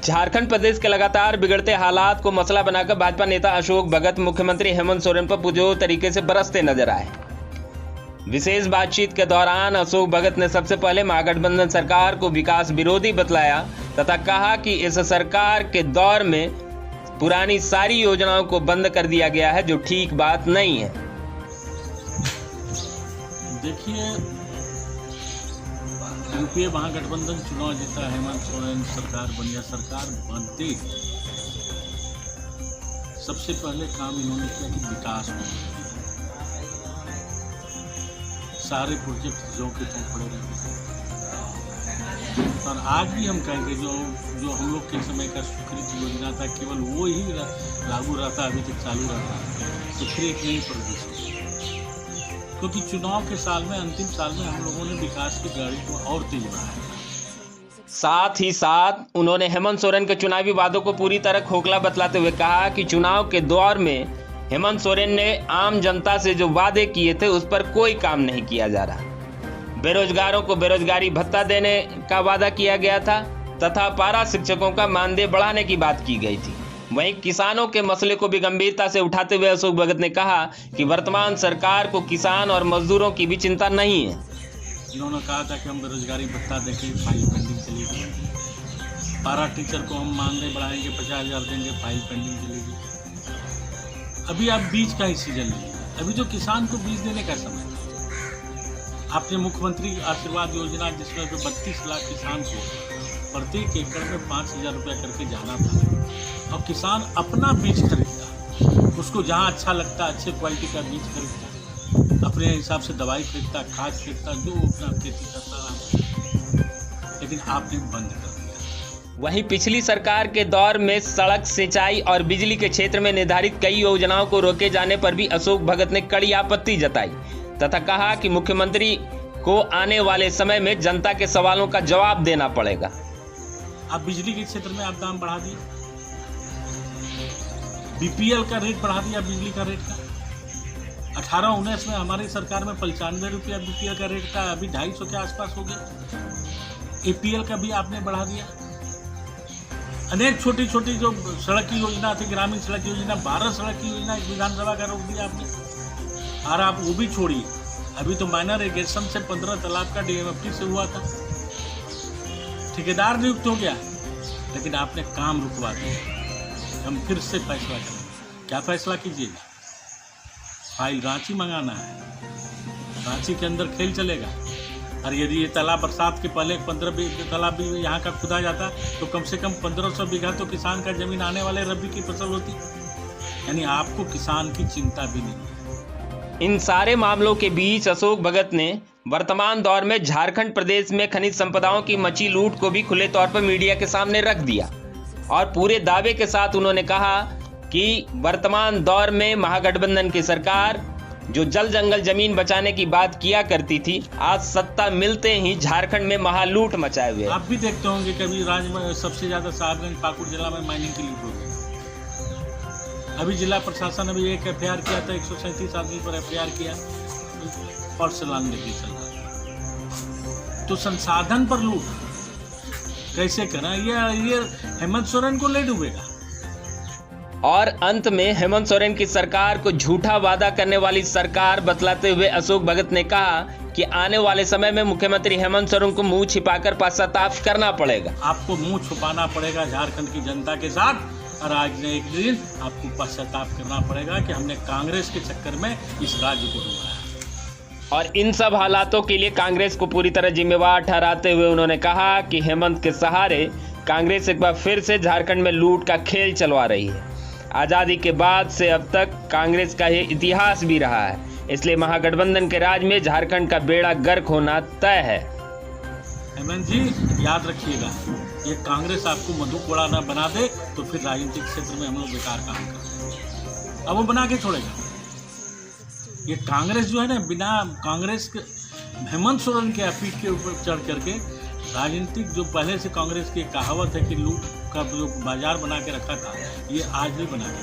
झारखंड प्रदेश के लगातार बिगड़ते हालात को मसला बनाकर भाजपा नेता अशोक भगत मुख्यमंत्री हेमंत सोरेन पर पुरजोर तरीके से बरसते नजर आए। विशेष बातचीत के दौरान अशोक भगत ने सबसे पहले महागठबंधन सरकार को विकास विरोधी बतलाया तथा कहा कि इस सरकार के दौर में पुरानी सारी योजनाओं को बंद कर दिया गया है, जो ठीक बात नहीं है। देखिए, यूपीए महागठबंधन चुनाव जीता, हेमंत सोरेन सरकार बनी। सरकार बनते सबसे पहले काम इन्होंने किया कि विकास हो। सारे प्रोजेक्ट जो के तो पड़े रहे, और आज भी हम कहेंगे जो हम लोग के समय का स्वीकृत योजना था, केवल वो ही लागू रहता, अभी तक चालू रहता, तो फिर एक नई प्रदेश, क्योंकि चुनाव के साल में, अंतिम साल में हम लोगों ने विकास की गाड़ी को और तेज बढ़ाया। साथ ही साथ उन्होंने हेमंत सोरेन के चुनावी वादों को पूरी तरह खोखला बतलाते हुए कहा कि चुनाव के दौर में हेमंत सोरेन ने आम जनता से जो वादे किए थे उस पर कोई काम नहीं किया जा रहा। बेरोजगारों को बेरोजगारी भत्ता देने का वादा किया गया था तथा पारा शिक्षकों का मानदेय बढ़ाने की बात की गई थी। वहीं किसानों के मसले को भी गंभीरता से उठाते हुए अशोक भगत ने कहा कि वर्तमान सरकार को किसान और मजदूरों की भी चिंता नहीं है। इन्होंने कहा था कि हम बेरोजगारी भत्ता देंगे, फाइल पेंडिंग चलेगी। पारा टीचर को हम मानदेय बढ़ाएंगे, 50,000 देंगे, फाइल पेंडिंग चलेगी। अभी आप बीज का ही सीजन नहीं है, अभी जो किसान को बीज देने का समय है। आपने मुख्यमंत्री आशीर्वाद योजना, जिसमें 32 लाख किसान को प्रत्येक एकड़ में 5,000 रुपया करके जाना था, और किसान अपना बीज खरीदता, उसको जहाँ अच्छा लगता अच्छे क्वालिटी का बीज खरीदता, अपने हिसाब से दवाई खरीदता, खाद खरीदता, जो अपना खेती करता, लेकिन आपने बंद कर दिया। वहीं पिछली सरकार के दौर में सड़क, सिंचाई और बिजली के क्षेत्र में निर्धारित कई योजनाओं को रोके जाने पर भी अशोक भगत ने कड़ी आपत्ति जताई तथा कहा कि मुख्यमंत्री को आने वाले समय में जनता के सवालों का जवाब देना पड़ेगा। आप बिजली के क्षेत्र में आप दाम बढ़ा दिए, बीपीएल का रेट बढ़ा दिया, बिजली का रेट का 18-19 में हमारी सरकार में 95 रुपया बीपीएल का रेट था, अभी 250 के आसपास हो गया। एपीएल का भी आपने बढ़ा दिया। अनेक छोटी छोटी जो सड़क की योजना थी, ग्रामीण सड़क योजना, 12 सड़क की योजना विधानसभा का रोक दिया आपने। और आप वो भी छोड़िए, अभी तो माइनर इरिगेशन से 15 तालाब का डीएमएफटी से हुआ था, ठेकेदार नियुक्त हो गया, लेकिन आपने काम रुकवा दिया। हम फिर से फैसला करें, क्या फैसला कीजिएगा? फाइल रांची मंगाना है, रांची के अंदर खेल चलेगा। और यदि ये तालाब बरसात के पहले 15 तालाब भी यहाँ का खुदा जाता, तो कम से कम 1500 बीघा तो किसान का जमीन आने वाले रबी की फसल होती। यानी आपको किसान की चिंता भी नहीं। इन सारे मामलों के बीच अशोक भगत ने वर्तमान दौर में झारखंड प्रदेश में खनिज संपदाओं की मची लूट को भी खुले तौर पर मीडिया के सामने रख दिया और पूरे दावे के साथ उन्होंने कहा कि वर्तमान दौर में महागठबंधन की सरकार जो जल जंगल जमीन बचाने की बात किया करती थी, आज सत्ता मिलते ही झारखंड में महालूट मचाए हुए। आप भी देखते होंगे कभी राज्य में सबसे ज्यादा साहेबगंज पाकुड़ जिला में माइनिंग की लूट हो गई। अभी जिला प्रशासन अभी एक एफआईआर किया था, 137 आदमी पर एफआईआर किया, और चलान नहीं चल रहा। तो संसाधन पर लूट कैसे करें? ये हेमंत सोरेन को ले डूबेगा। और अंत में हेमंत सोरेन की सरकार को झूठा वादा करने वाली सरकार बतलाते हुए अशोक भगत ने कहा कि आने वाले समय में मुख्यमंत्री हेमंत सोरेन को मुंह छिपाकर पश्चाताप करना पड़ेगा। आपको मुंह छुपाना पड़ेगा झारखंड की जनता के साथ, और आज ने एक दिन आपको पश्चाताप करना पड़ेगा कि हमने कांग्रेस के चक्कर में इस राज्य को डुबाया। और इन सब हालातों के लिए कांग्रेस को पूरी तरह जिम्मेवार ठहराते हुए उन्होंने कहा कि हेमंत के सहारे कांग्रेस एक बार फिर से झारखंड में लूट का खेल चलवा रही है। आज़ादी के बाद से अब तक कांग्रेस का ये इतिहास भी रहा है, इसलिए महागठबंधन के राज में झारखंड का बेड़ा गर्क होना तय है। हेमंत जी याद रखिएगा, ये कांग्रेस आपको मधुकोड़ा न बना दे तो फिर राजनीतिक क्षेत्र में हम लोग बेकार काम करें। अब वो बना के छोड़ेगा। ये कांग्रेस जो है ना, बिना कांग्रेस के हेमंत सोरेन के पीठ के ऊपर चढ़ करके राजनीतिक, जो पहले से कांग्रेस की कहावत है कि लूट का जो बाजार बना के रखा था, ये आज भी बना के